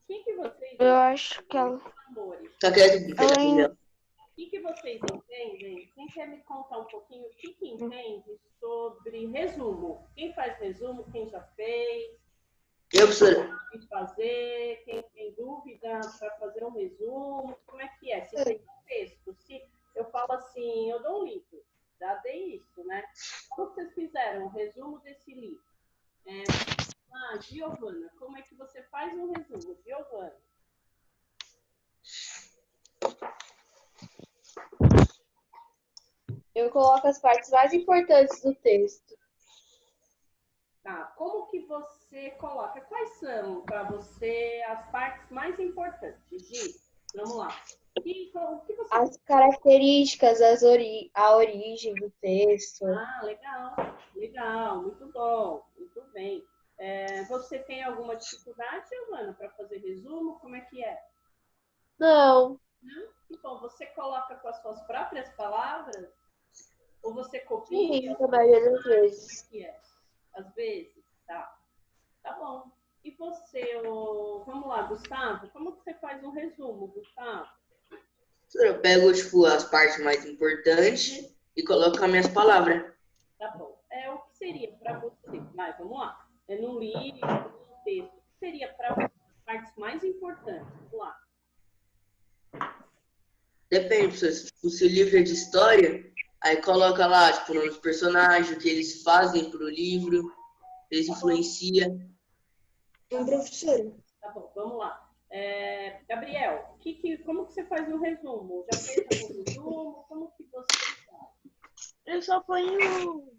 O que vocês Eu acho que ela... amores? Tá quieto, Gabriel. O que vocês entendem? Quem quer me contar um pouquinho o que entende sobre resumo? Quem faz resumo, quem já fez? Eu, professora. Quem fazer? Quem tem dúvida para fazer um resumo? Como é que é? Se tem um texto, se eu falo assim, eu dou um livro, já dei isso, né? Como vocês fizeram o resumo desse livro? Giovana, como é que você faz um resumo? Giovana. Eu coloco as partes mais importantes do texto. Tá, como que você coloca? Quais são, para você, as partes mais importantes, Gi? Vamos lá. O que você... As características, a origem do texto. Ah, legal, legal, muito bom, muito bem. Você tem alguma dificuldade, Giovana, para fazer resumo? Como é que é? Não. Não? Então, você coloca com as suas próprias palavras? Ou você copia? Sim, a maioria das vezes. Como é que é? Às vezes, tá. Tá bom. E você, vamos lá, Gustavo, como que você faz um resumo, Gustavo? Eu pego, tipo, as partes mais importantes e coloco as minhas palavras. Tá bom. O que seria para você? Vai, vamos lá. No livro, no texto. O que seria para você as partes mais importantes? Vamos lá. Depende, se o seu livro é de história, aí coloca lá, tipo, o nome dos personagens, o que eles fazem pro livro, eles influenciam. Professora. Tá bom, vamos lá. Gabriel, como que você faz um resumo? Já fez algum resumo? Como que você faz? Eu só ponho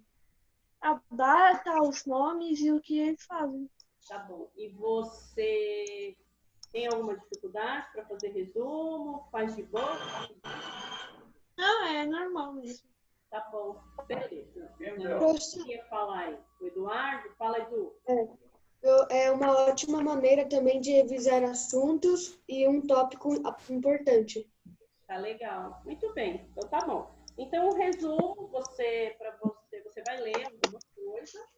a data, os nomes e o que eles fazem. Tá bom. E você tem alguma dificuldade para fazer resumo? Faz de boa? Não, é normal mesmo. Tá bom. Beleza. Professora. Queria falar aí. O Eduardo? Fala, Edu. É uma ótima maneira também de revisar assuntos e um tópico importante. Tá legal. Muito bem. Então tá bom. Então o resumo, você vai ler alguma coisa.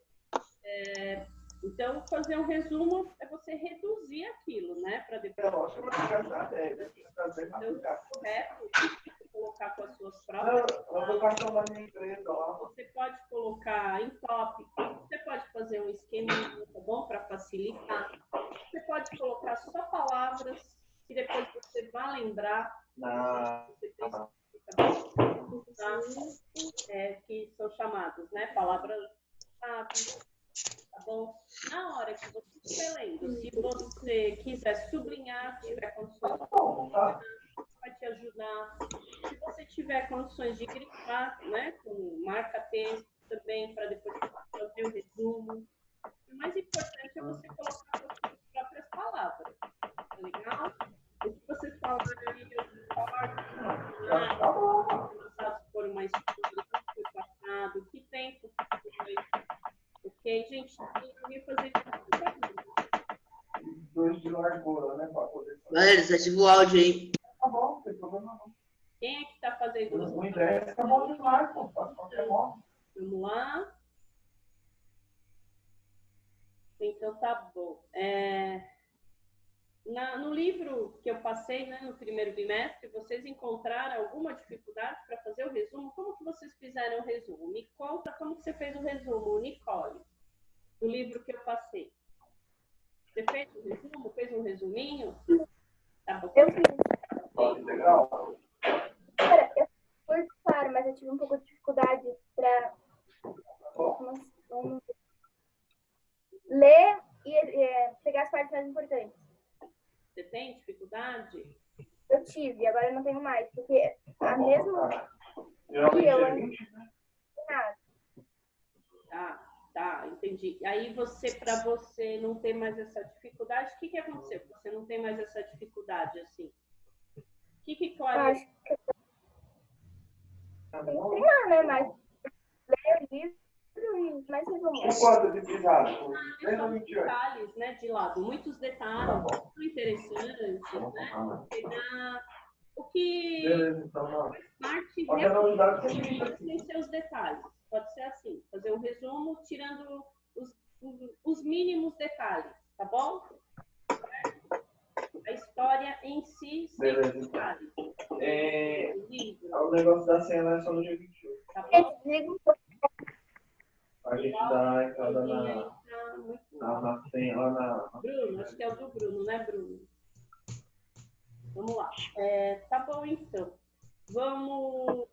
Então, fazer um resumo é você reduzir aquilo, né? Para depois. Então, correto, colocar com as suas próprias. Você pode colocar em tópico, você pode fazer um esqueminha, tá bom? Para facilitar. Você pode colocar só palavras que depois você vai lembrar. Você precisa, tá bom? Que são chamadas, né? Palavras-chave. Tá bom? Na hora que você estiver lendo, se você quiser sublinhar, tiver condições de sublinhar, vai te ajudar. Se você tiver condições de grifar, né, com marca-texto também, para depois fazer o resumo. O mais importante é você colocar as suas próprias palavras. Tá legal? O que vocês falaram aí, eu concordo, por uma escolha, o que foi passado, que tempo foi. Ok, gente, eu ia fazer isso. Dois de largura, né? Para poder fazer. Galera, desativa o áudio aí. Tá bom, não tem problema não. Quem é que está fazendo isso? O inglês tá bom demais, pô. Faz qualquer modo. Vamos lá. Então, tá bom. No livro que eu passei, né, no primeiro bimestre, vocês encontraram alguma dificuldade para fazer o resumo? Como que vocês fizeram o resumo? Me conta como que você fez o resumo, Nicole, do livro que eu passei. Você fez o resumo? Fez um resuminho? Tá bom. Eu fiz. Legal. Eu fui claro, mas eu tive um pouco de dificuldade para ler e pegar as partes mais importantes. Você tem dificuldade? Eu tive, agora eu não tenho mais, porque a mesma Geralmente eu é ainda 20, né? Tá, entendi. Aí para você não ter mais essa dificuldade, o que aconteceu? Você não tem mais essa dificuldade, assim? O que Cláudia... Acho que tem que treinar, né? Mas ler o livro e mais resumir. Quanto de cuidado? São detalhes, né, de lado, muitos detalhes, muito interessantes, né? Pegar o que parte realmente tem seus detalhes. Pode ser assim, fazer um resumo tirando os mínimos detalhes, tá bom? Beleza. detalhes. É, Livro, o negócio da cena é só no dia 28. tá bom? Desliga um pouco. A gente dá a entrada Coisinha aí na tá muito senha, lá na... Bruno, acho que é o do Bruno, né, Bruno? Vamos lá. Tá bom, então. Vamos.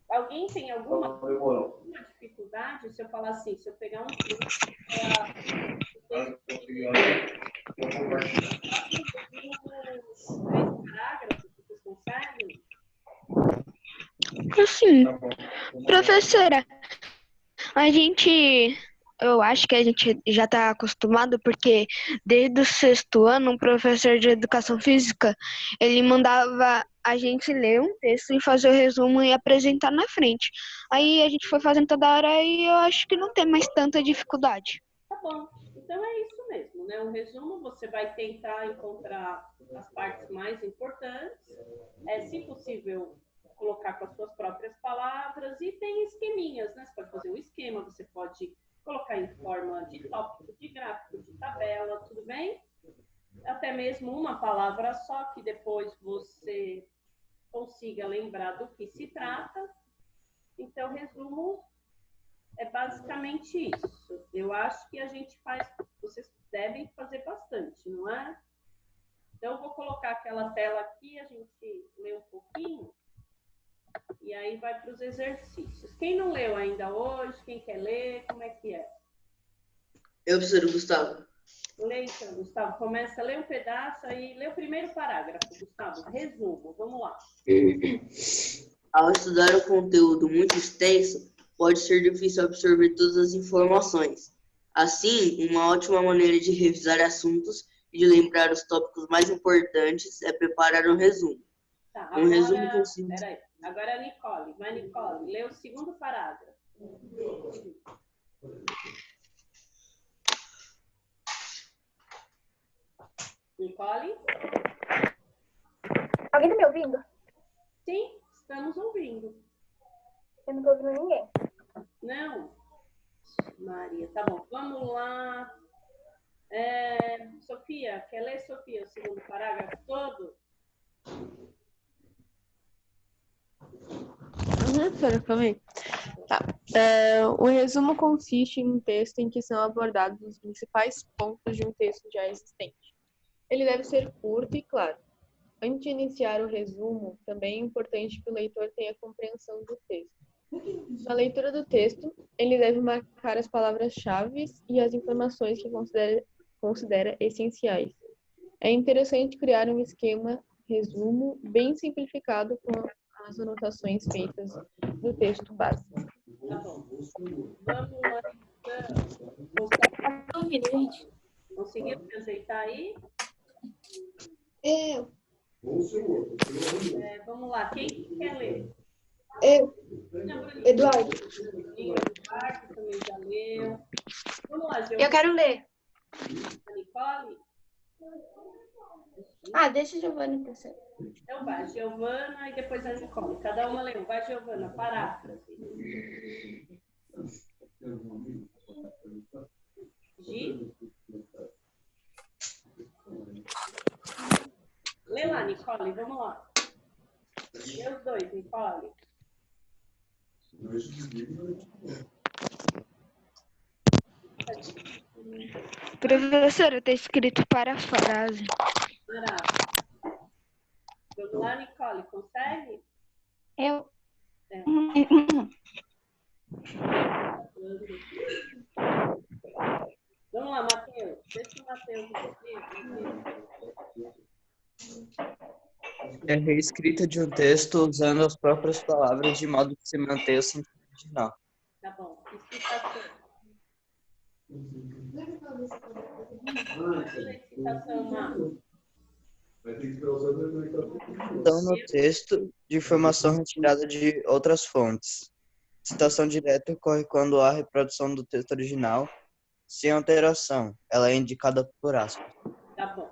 Alguém tem alguma Demorou. dificuldade? Se eu falar assim, se eu pegar um texto e falar Vou compartilhar. os 3 parágrafos, vocês conseguem? Assim, Tá bom. professora, eu acho que a gente já está acostumado, porque desde o 6º ano, um professor de educação física, ele mandava a gente ler um texto e fazer o resumo e apresentar na frente. Aí a gente foi fazendo toda hora e eu acho que não tem mais tanta dificuldade. Tá bom. Então é isso mesmo, né? O resumo você vai tentar encontrar as partes mais importantes, se possível, colocar com as suas próprias palavras, e tem esqueminhas, né? Você pode fazer um esquema, você pode colocar em forma de tópico, de gráfico, de tabela, tudo bem? Até mesmo uma palavra só, que depois você consiga lembrar do que se trata. Então, resumo é basicamente isso. Eu acho que a gente faz, vocês devem fazer bastante, não é? Então, eu vou colocar aquela tela aqui, a gente lê um pouquinho, e aí vai para os exercícios. Quem não leu ainda hoje, quem quer ler, como é que é? Eu, professor Gustavo. Lê então, Gustavo. Começa a ler um pedaço, aí lê o primeiro parágrafo, Gustavo. Resumo, vamos lá. Ao estudar o conteúdo muito extenso, pode ser difícil absorver todas as informações. Assim, uma ótima maneira de revisar assuntos e de lembrar os tópicos mais importantes é preparar um resumo. Tá, Um resumo consiste... Peraí. Agora é a Nicole. Vai, Nicole. Lê o segundo parágrafo. Nicole? Alguém tá me ouvindo? Sim, estamos ouvindo. Eu não tô ouvindo ninguém. Não? Maria, tá bom. Vamos lá. Sofia, quer ler, Sofia, o segundo parágrafo todo? Professora, calma aí. Tá. O resumo consiste em um texto em que são abordados os principais pontos de um texto já existente. Ele deve ser curto e claro. Antes de iniciar o resumo, também é importante que o leitor tenha compreensão do texto. Na leitura do texto, ele deve marcar as palavras-chave e as informações que considera essenciais. É interessante criar um esquema resumo bem simplificado com as anotações feitas no texto básico. Tá bom. Vamos lá, então. Conseguiu se ajeitar aí? Eu. Vamos lá. Quem quer ler? Eu. Não, Eduardo. Eduardo também já leu. Vamos lá, Giovana. Eu quero ler. A Nicole? Deixa a Giovana pensar. Então vai, Giovana e depois a Nicole. Cada uma leu. Vai, Giovana, paráfrase. Gi? Lê lá, Nicole, vamos lá. Lê os dois, Nicole. Professora, tá escrito parafrase. Paráfrase. Vamos lá, Nicole, consegue? Eu. Vamos lá, Matheus. Deixa o Matheus É reescrita de um texto usando as próprias palavras de modo que se mantenha o sentido original. Tá bom. Excitação. Excitação, Marcos. Então, no texto, de informação retirada de outras fontes. Citação direta ocorre quando há reprodução do texto original, sem alteração. Ela é indicada por aspas. Tá bom.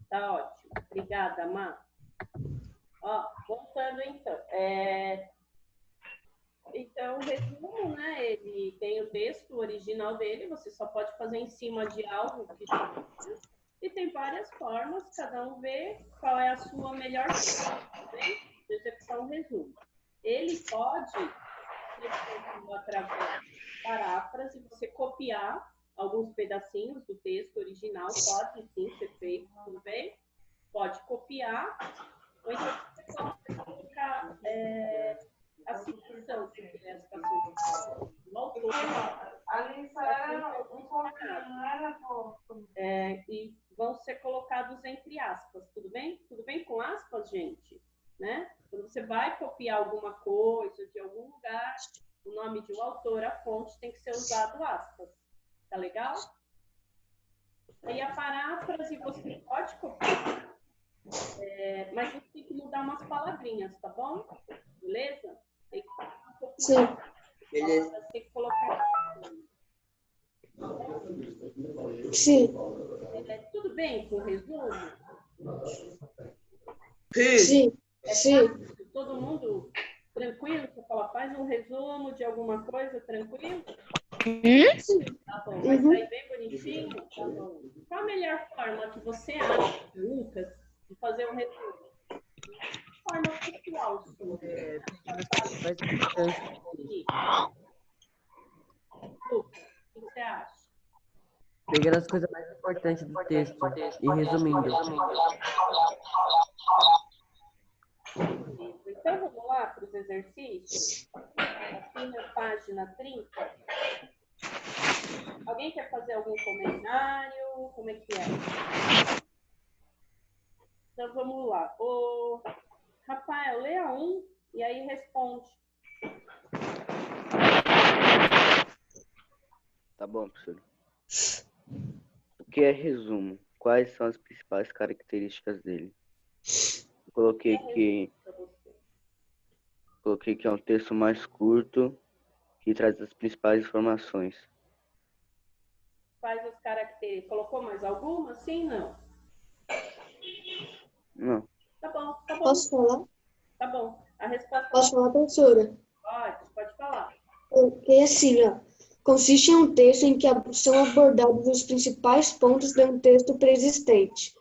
Tá ótimo. Obrigada, Mar. Ó, voltando então. Então, o resumo, né? Ele tem o texto original dele, você só pode fazer em cima de algo que já... E tem várias formas, cada um vê qual é a sua melhor forma, tá bem? De executar um resumo. Ele pode ser feito através de paráfrase, você copiar alguns pedacinhos do texto original, pode sim ser feito, tudo bem? Pode copiar, ou então você pode colocar a citação, se quiser a citação do autor. E vão ser colocados entre aspas, tudo bem? Tudo bem com aspas, gente? Né? Quando você vai copiar alguma coisa de algum lugar, o nome de um autor, a fonte, tem que ser usado aspas. Tá legal? Aí a paráfrase você pode copiar, mas você tem que mudar umas palavrinhas, tá bom? Beleza? Tem que copiar. Sim. Beleza. Tem que colocar. Sim. Tudo bem com o resumo? Sim. Sim. Todo mundo tranquilo? Você fala, faz um resumo de alguma coisa, tranquilo? Sim. Tá bom, vai sair bem bonitinho? Tá bom. Qual a melhor forma que você acha, Lucas, de fazer um resumo? Forma pessoal sua. Lucas, o que você acha? Pegando as coisas mais importantes do texto e resumindo. Então, vamos lá para os exercícios? Aqui na página 30. Alguém quer fazer algum comentário? Como é que é? Então, vamos lá. Ô, Rafael, leia um e aí responde. Tá bom, professor. O que é resumo? Quais são as principais características dele? Eu coloquei que é um texto mais curto, que traz as principais informações. Quais as características? Colocou mais alguma? Sim, não? Não. Tá bom, tá bom. Posso falar? Tá bom. A resposta... Posso falar, professora? Pode falar. Porque assim, ó, consiste em um texto em que são abordados os principais pontos de um texto preexistente.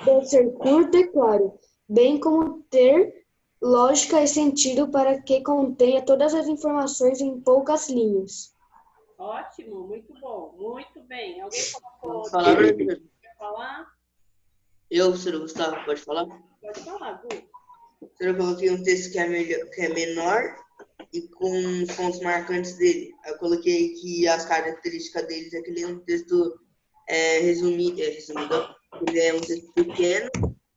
Deve ser curto e claro, bem como ter lógica e sentido para que contenha todas as informações em poucas linhas. Ótimo, muito bom, muito bem. Alguém colocou... Falar, quer falar? eu, professor Gustavo, pode falar? Pode falar, Gu. Eu coloquei um texto que é menor e com os pontos marcantes dele. Eu coloquei que as características deles é que ele é um texto resumido. Ele é um texto pequeno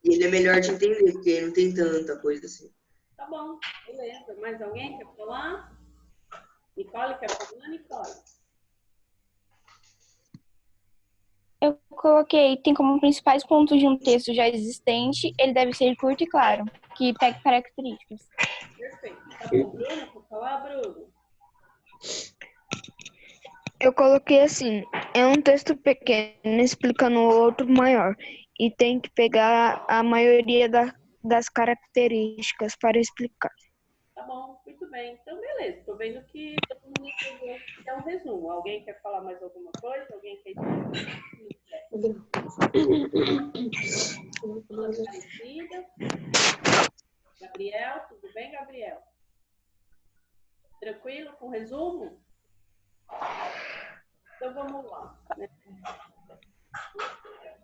e ele é melhor de entender, porque não tem tanta coisa assim. Tá bom, beleza. Mais alguém quer falar? Nicole, quer falar, Nicole? Eu coloquei, tem como principais pontos de um texto já existente, ele deve ser curto e claro, que pegue características. Perfeito. Tá bom, Bruno, quer falar, Bruno? Eu coloquei assim, é um texto pequeno explicando o outro maior e tem que pegar a maioria das características para explicar. Tá bom, muito bem. Então, beleza. Tô vendo que todo mundo entendeu que é um resumo. Alguém quer falar mais alguma coisa? Alguém quer Gabriel, tudo bem, Gabriel? Tranquilo com o resumo? Então, vamos lá. Vamos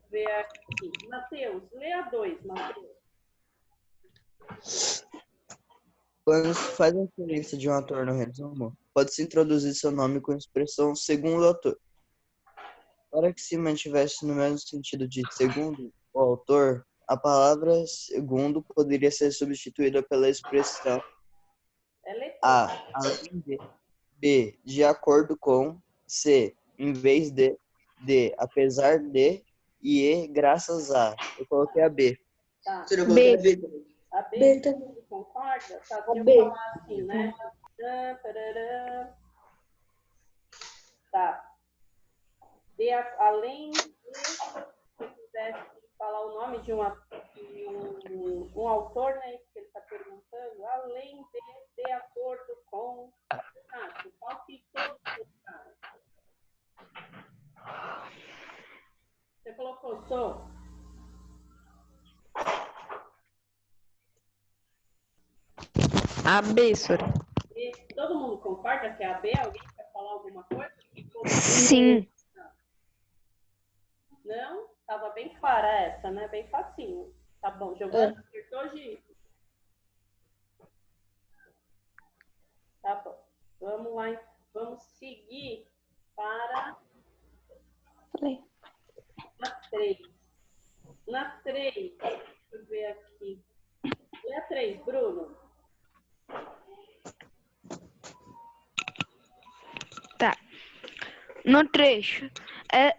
ver aqui. Matheus, leia 2, Matheus. Quando se faz a referência de um autor no resumo, pode-se introduzir seu nome com a expressão segundo o autor. Para que se mantivesse no mesmo sentido de segundo o autor, a palavra segundo poderia ser substituída pela expressão A, além de, B, de acordo com, C, em vez de, D, apesar de, e E, graças a. Eu coloquei a B. Tá. B. A B, concorda? Tá, se eu falar assim, né? Tá. B, além de, se quisesse falar o nome de um autor, né? Que ele está perguntando, além de acordo com. Qual que todos os Você colocou, Sô? A B, senhora. E todo mundo concorda que é a B? Alguém quer falar alguma coisa? Sim. Não? Tava bem clara essa, né? Bem facinho. Tá bom, Giovana, acertou, Gi? Tá bom. Vamos lá, vamos seguir para Falei. a 3. Na 3, deixa eu ver aqui. Lê a 3, Bruno. Tá. No trecho,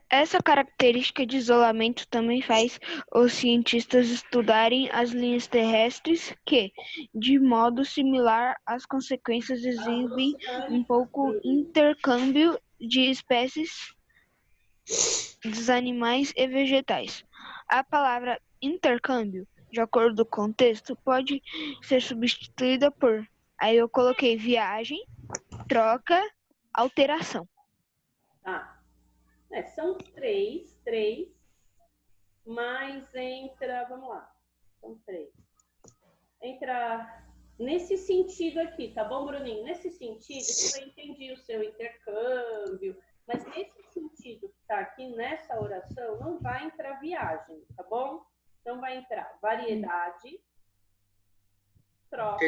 essa característica de isolamento também faz os cientistas estudarem as linhas terrestres que, de modo similar às consequências, exibem um pouco intercâmbio de espécies dos animais e vegetais. A palavra intercâmbio, de acordo com o texto, pode ser substituída por... Aí eu coloquei viagem, troca, alteração. Tá. São três, mas entra, vamos lá, são 3. Entra nesse sentido aqui, tá bom, Bruninho? Nesse sentido, eu entendi o seu intercâmbio, mas nesse sentido que tá aqui nessa oração, não vai entrar viagem, tá bom? Então vai entrar variedade, troca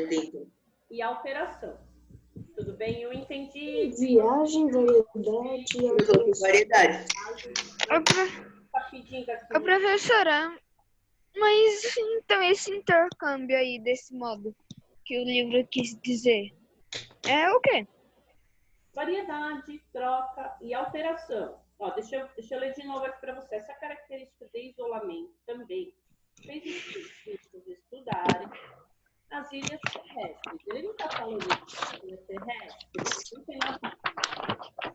e alteração. Tudo bem? Eu entendi. Viagem, variedade e alteração. Variedade. Ô, professora, mas então esse intercâmbio aí, desse modo que o livro quis dizer, é o quê? Variedade, troca e alteração. Ó, deixa eu ler de novo aqui para você. Essa característica de isolamento também fez os cientistas estudarem as ilhas terrestres. Ele não está falando de ilhas terrestres, não tem nada a ver.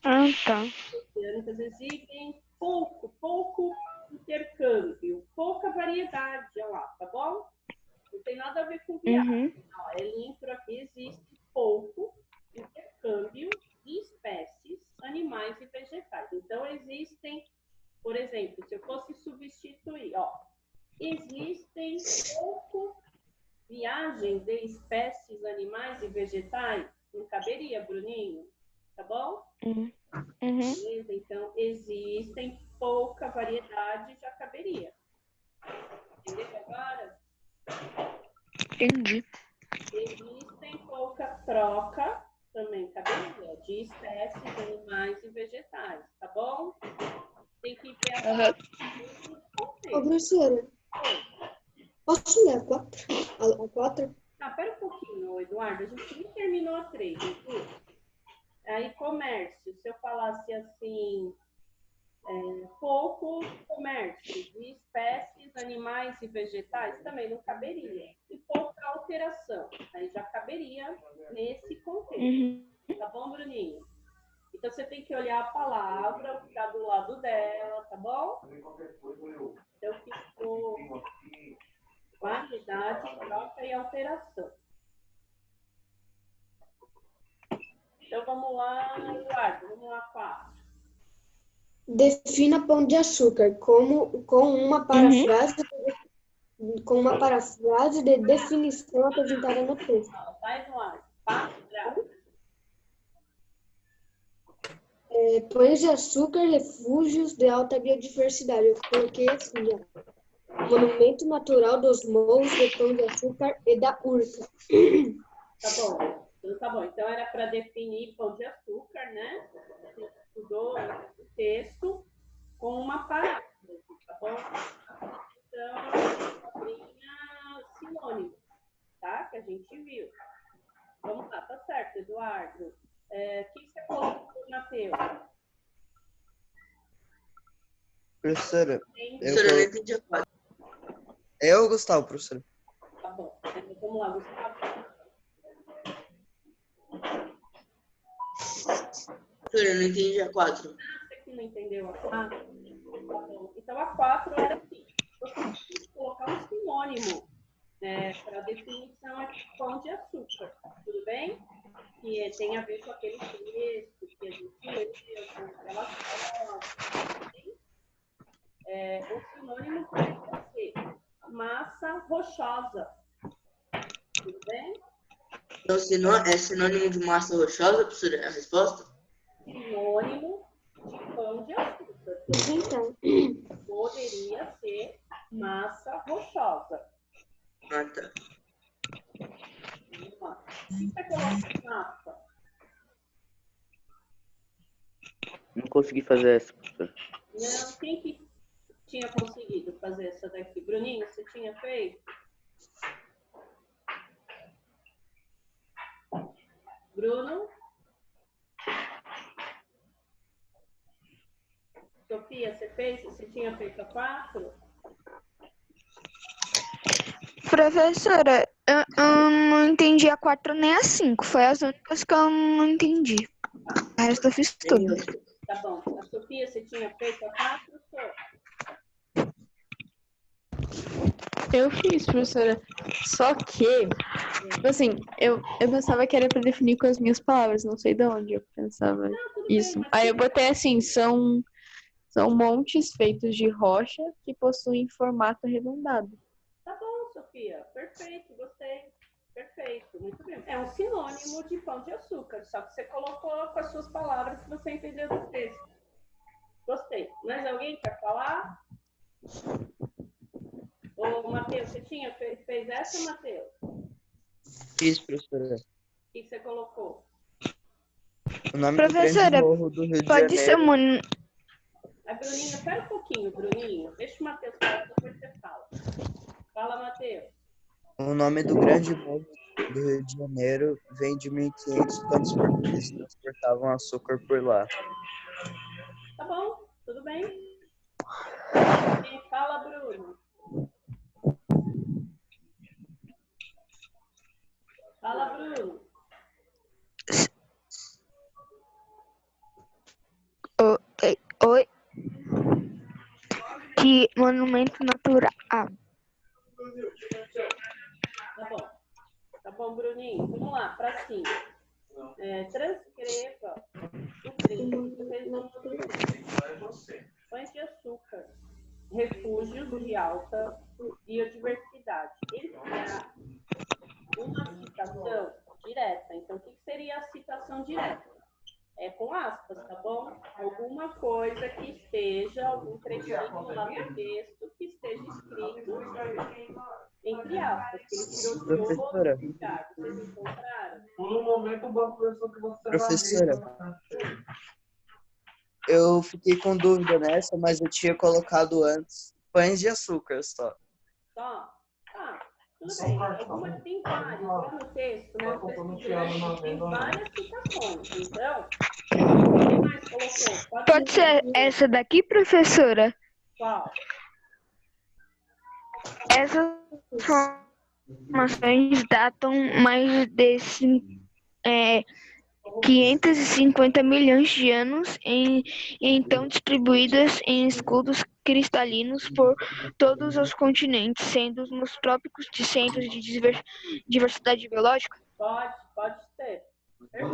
Ah, tá. Os oceânicos exibem pouco intercâmbio, pouca variedade, olha lá, tá bom? Não tem nada a ver com viagem. Ó, ele entrou aqui, existe pouco intercâmbio de espécies, animais e vegetais. Então, existem, por exemplo, se eu fosse substituir, ó, existem pouco viagens de espécies, animais e vegetais? Não caberia, Bruninho? Tá bom? Beleza? Então, existem pouca variedade, já caberia. Entendeu agora? Entendi. Existem pouca troca, também caberia, de espécies, animais e vegetais, tá bom? Tem que ver a Ô, professora, posso ler a 4? A 4? Tá, pera um pouquinho, Eduardo, a gente nem terminou a 3, viu? Aí, comércio, se eu falasse assim, pouco comércio de espécies, animais e vegetais, também não caberia. E pouca alteração, aí já caberia nesse contexto. Tá bom, Bruninho? Então, você tem que olhar a palavra, ficar do lado dela, tá bom? Então, ficou variedade, troca e alteração. Então, vamos lá, Eduardo, vamos lá, 4. Defina pão de açúcar com uma parafrase de definição apresentada no texto. Vai, Eduardo. Pães de açúcar, refúgios de alta biodiversidade. Eu coloquei assim, ó. Monumento natural dos morros de Pão de Açúcar e da Urca. Tá bom. Tá bom. Então, era para definir pão de açúcar, né? A gente estudou o texto com uma paráfrase, tá bom? Então, tinha sinônimo, tá? Que a gente viu. Vamos lá, tá certo, Eduardo. O que você colocou, Matheus? Professora, Professora, não entendi a 4. É o Gustavo, professora. Tá bom. Então, vamos lá, Gustavo. Professora, eu não entendi a 4. Você que não entendeu a 4? Tá bom. Então, a 4 era assim. Você precisa colocar um sinônimo para a definição aqui de pão de açúcar. Tudo bem? Que tem a ver com aquele texto que a gente leu, com relação. O sinônimo pode ser massa rochosa. Tudo bem? Então, é sinônimo de massa rochosa, professora? A resposta? Sinônimo de pão de açúcar. Então. Poderia ser massa rochosa. Ah, tá. Vamos lá. O que você coloca em massa? Não consegui fazer essa, professor. Não, quem que tinha conseguido fazer essa daqui? Bruninho, você tinha feito? Bruno? Sofia, você fez? Você tinha feito a 4? Professora, eu não entendi a 4 nem a 5. Foi as únicas que eu não entendi. O resto eu fiz tudo. Tá bom. A Sofia, você tinha feito a 4, professor? Eu fiz, professora. Só que, tipo assim, eu pensava que era para definir com as minhas palavras. Não sei de onde eu pensava isso. Aí eu botei assim, são montes feitos de rocha que possuem formato arredondado. Tá bom, Sofia. Perfeito, gostei. Perfeito, muito bem. É um sinônimo de pão de açúcar, só que você colocou com as suas palavras que você entendeu do texto. Gostei. Mais alguém quer falar? Ô, Matheus, você fez essa, Matheus? Fiz, professora. O que você colocou? O nome Professora, do grande morro do Rio de pode ser Janeiro. A Bruninha, espera um pouquinho, Bruninho. Deixa o Matheus falar, depois você fala. Fala, Matheus. O nome do grande morro do Rio de Janeiro vem de 1500, quando os portugueses transportavam açúcar por lá. Tá bom, tudo bem. Quem fala, Bruno? Fala, Bruno. Oi. Que monumento natural. Tá bom, Bruninho. Vamos lá, para cima. Transcreva o trecho do resumo do texto. Pães de açúcar. Refúgios de alta biodiversidade. Ele é uma citação direta. Então, o que seria a citação direta? É com aspas, tá bom? Alguma coisa que esteja, algum trechinho lá no texto que esteja escrito entre aspas, que ele tirou de Professora. outro lugar. Vocês encontraram? Por um momento, o banco pensou que você Professora, eu fiquei com dúvida nessa, mas eu tinha colocado antes pães de açúcar só. Só? Tá, tudo bem. Algumas tem vários. Lá no texto, né? O texto grande tem várias citações. Então, quem mais colocou? Pode ser essa daqui, professora? Qual? Essas informações datam mais de 550 milhões de anos e então distribuídas em escudos cristalinos por todos os continentes, sendo nos trópicos de centros de diversidade biológica? Pode ser.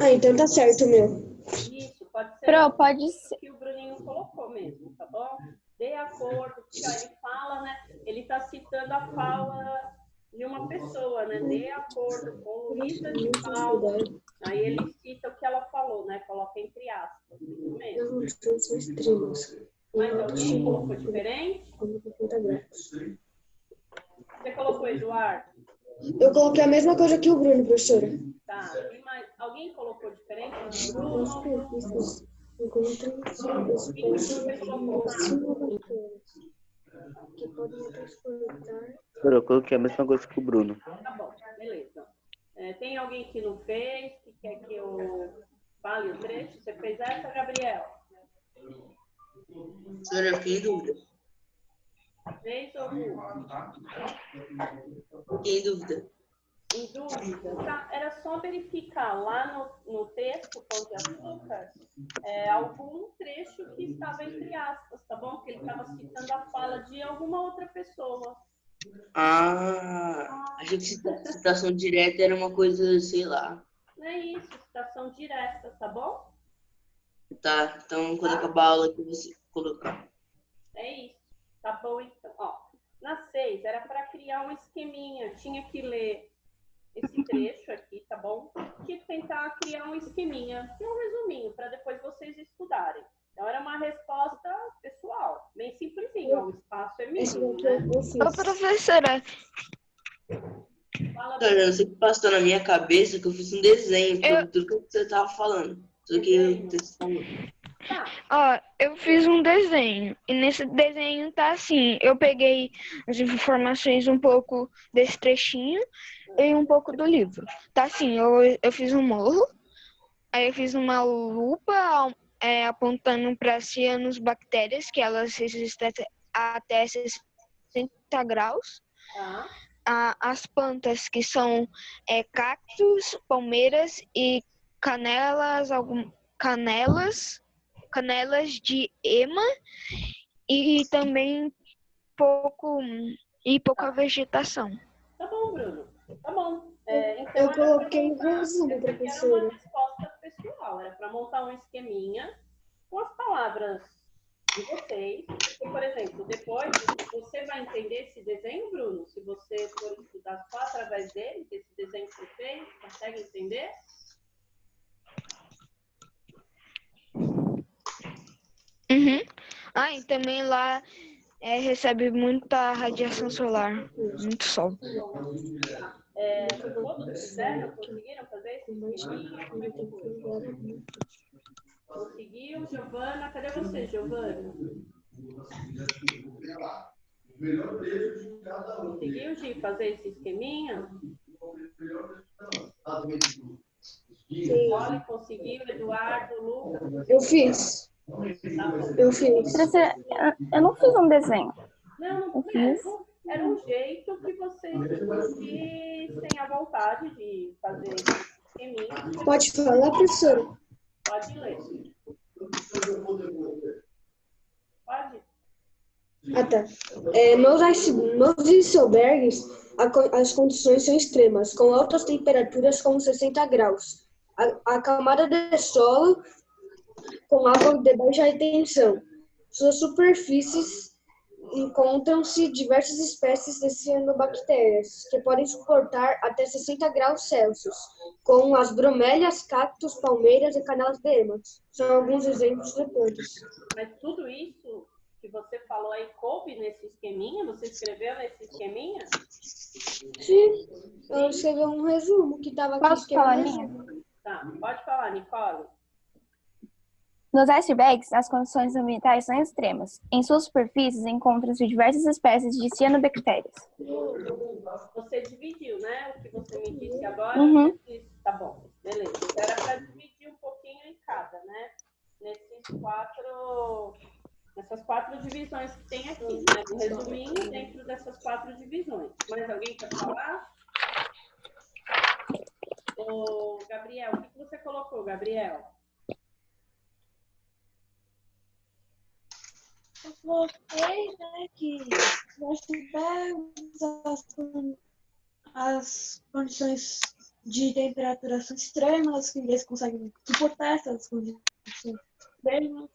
Ah, então tá certo, meu. Isso, pode ser. Pode ser. Que o Bruninho colocou mesmo, tá bom? De acordo, porque ó, ele fala, né? Ele tá citando a fala de uma pessoa, né? De acordo com Luísa de Paula. Aí ele cita o que ela falou, né? Coloca entre aspas. Isso mesmo. Mas alguém colocou diferente? Você colocou, Eduardo? Eu coloquei a mesma coisa que o Bruno, professora. Tá. E mais, alguém colocou diferente? Bruno? Eu coloquei a mesma coisa que o Bruno. Tá bom, beleza. Tem alguém que não fez, que quer que eu fale o trecho? Você fez essa, Gabriel? Senhora, eu fiquei em dúvida. Fez ou não? Fiquei em dúvida. Em dúvida? Tá, era só verificar lá no texto, Pão de Açúcar, algum trecho que estava entre aspas, tá bom? Porque ele estava citando a fala de alguma outra pessoa. Ah, achei que citação direta era uma coisa, sei lá. Não é isso, citação direta, tá bom? Tá, então quando acabar a aula que você colocar. É isso, tá bom então. Ó, na 6 era para criar um esqueminha, tinha que ler esse trecho aqui, tá bom? E tentar criar um esqueminha e um resuminho para depois vocês estudarem. Então, era uma resposta pessoal, bem simplesinho, ó, o espaço é mínimo, né? Ô, professora, Fala, Cara, eu não sei o que passou na minha cabeça que eu fiz um desenho sobre tudo que você tava falando. Tudo que você falou. ó, eu fiz um desenho. E nesse desenho tá assim, eu peguei as informações um pouco desse trechinho e um pouco do livro. Tá assim, eu fiz um morro, aí eu fiz uma lupa apontando para cianobactérias, que elas resistem até 60 graus. As plantas que são cactos, palmeiras e canelas de ema e também pouca vegetação. Tá bom, Bruno. Tá bom. Então, Eu coloquei um resumo, professora. Era uma resposta pessoal, era para montar um esqueminha com as palavras de vocês. E, por exemplo, depois você vai entender esse desenho, Bruno, se você for estudar só através dele, desse desenho que você fez, consegue entender? Uhum. E também lá recebe muita radiação solar, muito sol. Todos fizeram? Conseguiram fazer esse esqueminha? Como é que foi? Conseguiu, Giovana? Cadê você, Giovana? Conseguiu, Gi, fazer esse esqueminha? Sim. Olha, conseguiu, Eduardo, Lucas? Eu fiz. Tá bom. Eu fiz. Professora, eu não fiz um desenho. Não, era um jeito que vocês sentissem a vontade de fazer esqueminha. Pode falar, professora? Pode ler. Pode. Tá. Nos icebergs, as condições são extremas, com altas temperaturas como 60 graus. A camada de solo com água de baixa retenção. Suas superfícies encontram-se diversas espécies de cianobactérias, que podem suportar até 60 graus Celsius, como as bromélias, cactos, palmeiras e canelas de ema. São alguns exemplos de plantas. Mas tudo isso que você falou aí coube nesse esqueminha? Você escreveu nesse esqueminha? Sim, eu escrevi um resumo que estava aqui. Posso falar minha? Tá, pode falar, Nicole. Nos icebergs, as condições ambientais são extremas. Em suas superfícies encontram-se diversas espécies de cianobactérias. Você dividiu, né? O que você me disse agora? Uhum. Tá bom, beleza. Era para dividir um pouquinho em cada, né? Nessas quatro divisões que tem aqui, né? Um resuminho dentro dessas 4 divisões. Mais alguém quer falar? Ô, Gabriel, o que você colocou, Gabriel? Eu coloquei, né, que nós tivemos as condições de temperatura são extremas, que eles conseguem suportar essas condições extremas.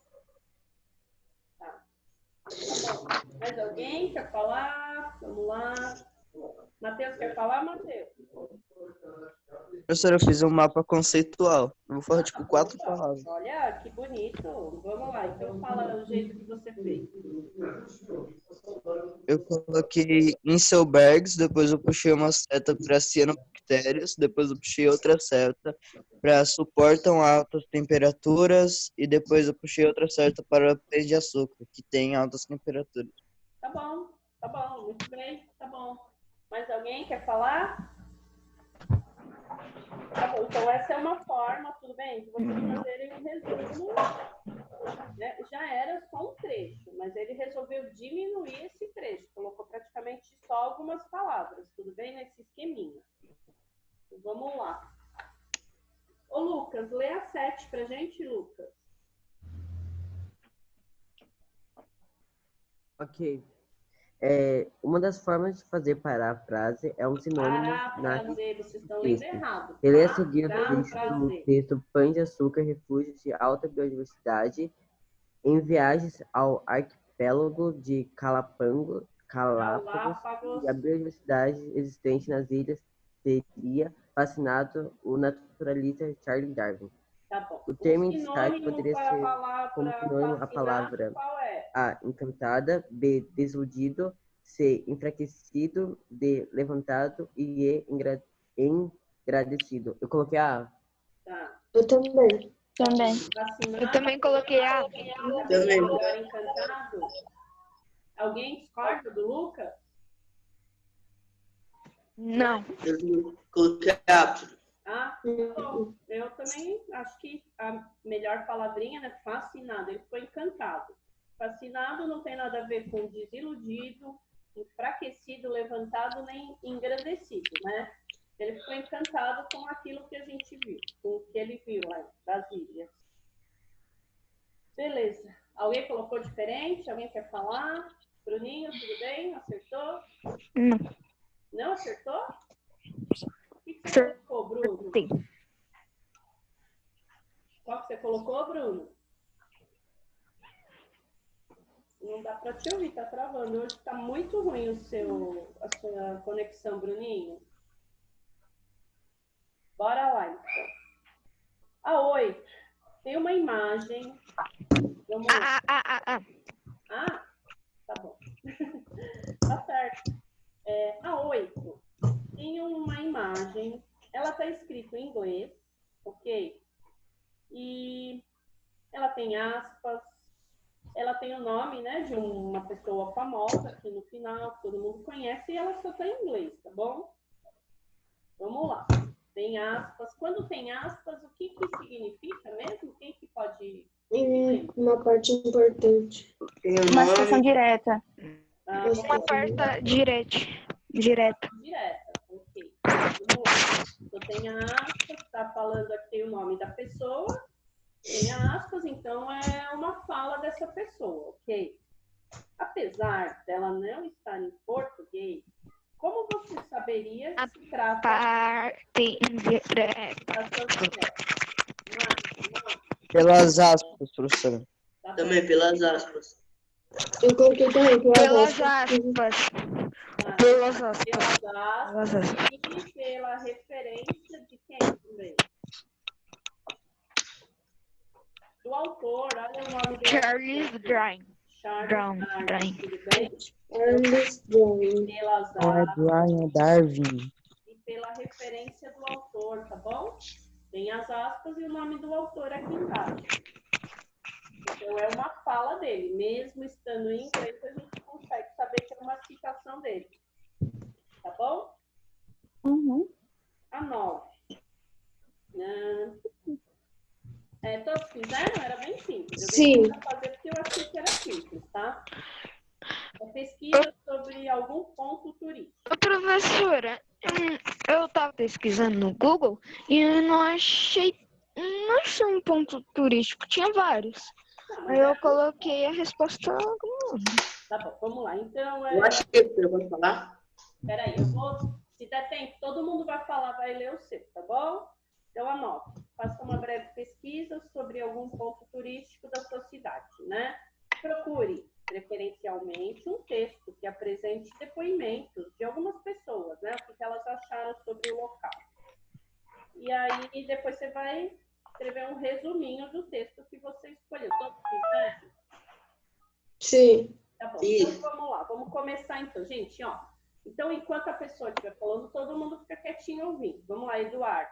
Tá bom. Mais alguém quer falar? Vamos lá. Matheus, quer falar, Matheus? Professora, eu fiz um mapa conceitual. Eu vou falar, 4 palavras. Olha, que bonito. Vamos lá, então fala o jeito que você fez. Eu coloquei Inselbergs, depois eu puxei uma seta para cianobactérias, depois eu puxei outra seta para suportam altas temperaturas e depois eu puxei outra seta para pães de açúcar, que tem altas temperaturas. Tá bom, muito bem, tá bom. Mais alguém quer falar? Tá bom, então essa é uma forma, tudo bem, de vocês fazerem um resumo, né? Já era só um trecho, mas ele resolveu diminuir esse trecho, colocou praticamente só algumas palavras, tudo bem, nesse esqueminha. Então, vamos lá. Ô, Lucas, lê a 7 pra gente, Lucas. Ok. Uma das formas de fazer paráfrase é um sinônimo Paráfrase, vocês estão lendo errado. Ele é seguido do Paráfrase. texto Pães de Açúcar, Refúgios de Alta Biodiversidade, em viagens ao arquipélago de Galápagos e a biodiversidade existente nas ilhas teria fascinado o naturalista Charles Darwin. Tá bom. O termo O em destaque sinônimo poderia para a ser como palavra sinônimo a fascinado, palavra qual é? A, encantada, B, desiludido, C, enfraquecido, D, levantado e E, engrandecido. Eu coloquei a. Tá. Eu também. Também. Fascinado. Eu também coloquei a. Também. Melhor encantado. Alguém discorda do Lucas? Não. Eu coloquei a. Ah, bom. Eu também acho que a melhor palavrinha é fascinado. Ele ficou encantado. Fascinado não tem nada a ver com desiludido, enfraquecido, levantado, nem engrandecido, né? Ele ficou encantado com aquilo que a gente viu, com o que ele viu lá das ilhas. Beleza. Alguém colocou diferente? Alguém quer falar? Bruninho, tudo bem? Acertou? Não. Não acertou? O que você colocou, Bruno? Sim. Qual que você colocou, Bruno? Não dá para te ouvir, tá travando. Hoje está muito ruim a sua conexão, Bruninho. Bora lá, então. A 8. Tem uma imagem. Vamos lá. Ah, tá bom. Tá certo. A 8 tem uma imagem. Ela está escrita em inglês, ok? E ela tem aspas. Ela tem o nome, né, de uma pessoa famosa aqui no final, que todo mundo conhece, e ela só está em inglês, tá bom? Vamos lá. Tem aspas. Quando tem aspas, o que significa mesmo? Quem que pode... Uma parte importante. Uma citação direta. Uma carta direta. Direta, ok. Vamos lá. Então tem a aspas, está falando aqui o nome da pessoa, tem aspas, então é uma fala dessa pessoa, ok? Apesar dela não estar em português, como você saberia que se trata Parte direta. Pelas aspas, professora. Também pelas aspas. Eu coloquei também Pelas aspas. Pelas aspas. Pelas aspas e pela referência de quem também? Do autor, olha o nome do Charles Darwin. Darwin. Tudo bem? Charles Darwin. Pelas Não é aspas Darwin, é Darwin. e pela referência do autor, tá bom? Tem as aspas e o nome do autor aqui embaixo. Então é uma fala dele. Mesmo estando em inglês, a gente consegue saber que é uma citação dele. Tá bom? Uhum. A 9. Todos fizeram? Era bem simples. Eu Sim. deixei pra fazer porque eu achei que era simples, tá? É pesquisa sobre algum ponto turístico. Professora, eu estava pesquisando no Google e eu não achei um ponto turístico, tinha vários. Aí eu coloquei a resposta. Tá bom, vamos lá. Então, Eu acho que eu posso falar. Peraí, eu vou. Se der tempo, todo mundo vai falar, vai ler o seu, tá bom? Então, anote. Faça uma breve pesquisa sobre algum ponto turístico da sua cidade, né? Procure, preferencialmente, um texto que apresente depoimentos de algumas pessoas, né? O que elas acharam sobre o local. E aí, depois você vai escrever um resuminho do texto que você escolheu. Todos fizeram? Sim. Tá bom, então vamos lá. Vamos começar então, gente, ó. Então, enquanto a pessoa estiver falando, todo mundo fica quietinho ouvindo. Vamos lá, Eduardo.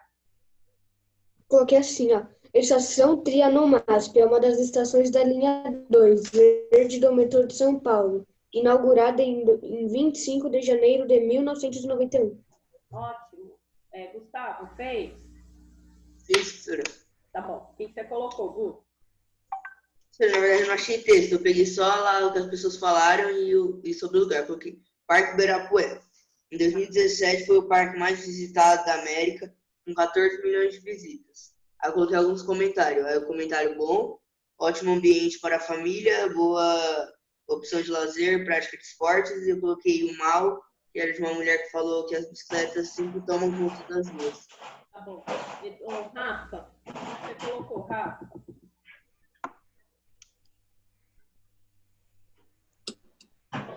Coloquei assim, ó. Estação Trianomasp é uma das estações da linha 2, verde do metrô de São Paulo, inaugurada em 25 de janeiro de 1991. Ótimo. Gustavo, fez? Fiz, professora. Tá bom. O que você colocou, Gu? Na verdade, eu não achei texto. Eu peguei só lá o que as pessoas falaram e sobre o lugar. Porque Parque Ibirapuera. Em 2017, foi o parque mais visitado da América, com 14 milhões de visitas. Aí eu coloquei alguns comentários. Aí o comentário bom, ótimo ambiente para a família, boa opção de lazer, prática de esportes. E eu coloquei o mal, que era de uma mulher que falou que as bicicletas sempre tomam conta das ruas. Tá bom. Rafa, você colocou, Rafa?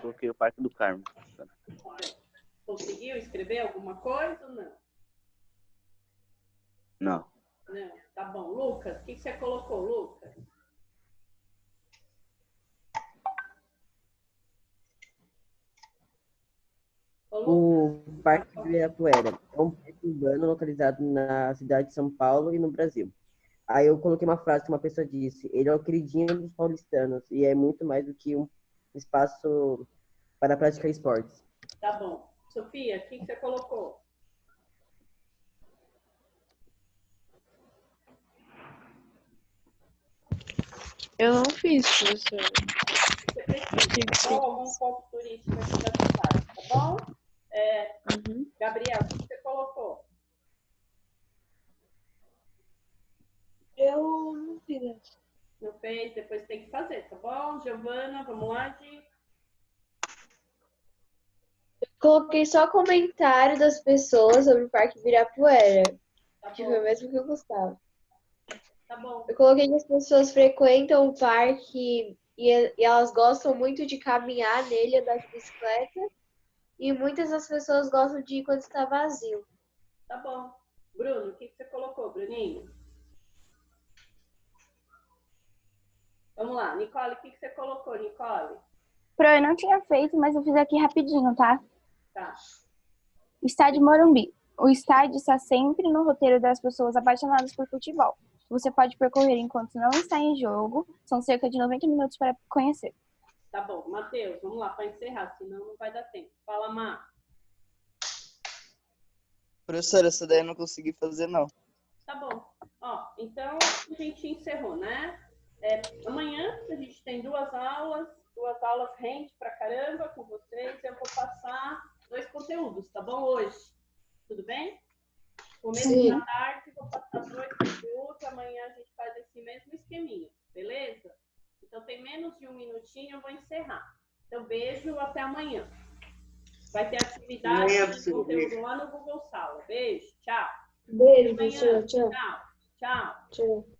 Coloquei o Parque do Carmo. Conseguiu escrever alguma coisa ou não? Não. Não, tá bom. Lucas, o que você colocou, Lucas? O Parque Ibirapuera é um parque urbano localizado na cidade de São Paulo e no Brasil. Aí eu coloquei uma frase que uma pessoa disse: ele é o queridinho dos paulistanos e é muito mais do que um espaço para praticar esportes. Tá bom. Sofia, o que você colocou? Eu não fiz, professor. Você precisa ou algum ponto turístico aqui da cidade, tá bom? Gabriel, o que você colocou? Eu não fiz. Não fez? Depois tem que fazer, tá bom? Giovana, vamos lá, Gi. Coloquei só comentário das pessoas sobre o Parque Ibirapuera. Tá Que foi o mesmo que eu gostava. Tá bom. Eu coloquei que as pessoas frequentam o parque e elas gostam muito de caminhar nele, andar de bicicleta. E muitas das pessoas gostam de ir quando está vazio. Tá bom. Bruno, o que você colocou, Bruninho? Vamos lá. Nicole, o que você colocou, Nicole? Pro, eu não tinha feito, mas eu fiz aqui rapidinho, tá? Tá. Estádio Morumbi. O estádio está sempre no roteiro das pessoas apaixonadas por futebol. Você pode percorrer enquanto não está em jogo. São cerca de 90 minutos para conhecer. Tá bom. Matheus, vamos lá para encerrar, senão não vai dar tempo. Fala, Má. Professora, essa daí eu não consegui fazer, não. Tá bom. Ó, então a gente encerrou, né? Amanhã a gente tem duas aulas rende pra caramba com vocês. Eu vou passar 2 conteúdos, tá bom? Hoje. Tudo bem? Começo da tarde, vou passar 2 conteúdos. Amanhã a gente faz esse mesmo esqueminha, beleza? Então tem menos de 1 minutinho, eu vou encerrar. Então beijo, até amanhã. Vai ter atividade de conteúdo lá no Google Sala. Beijo, tchau. Beijo, Até amanhã. professora. Tchau. Tchau. Tchau. Tchau.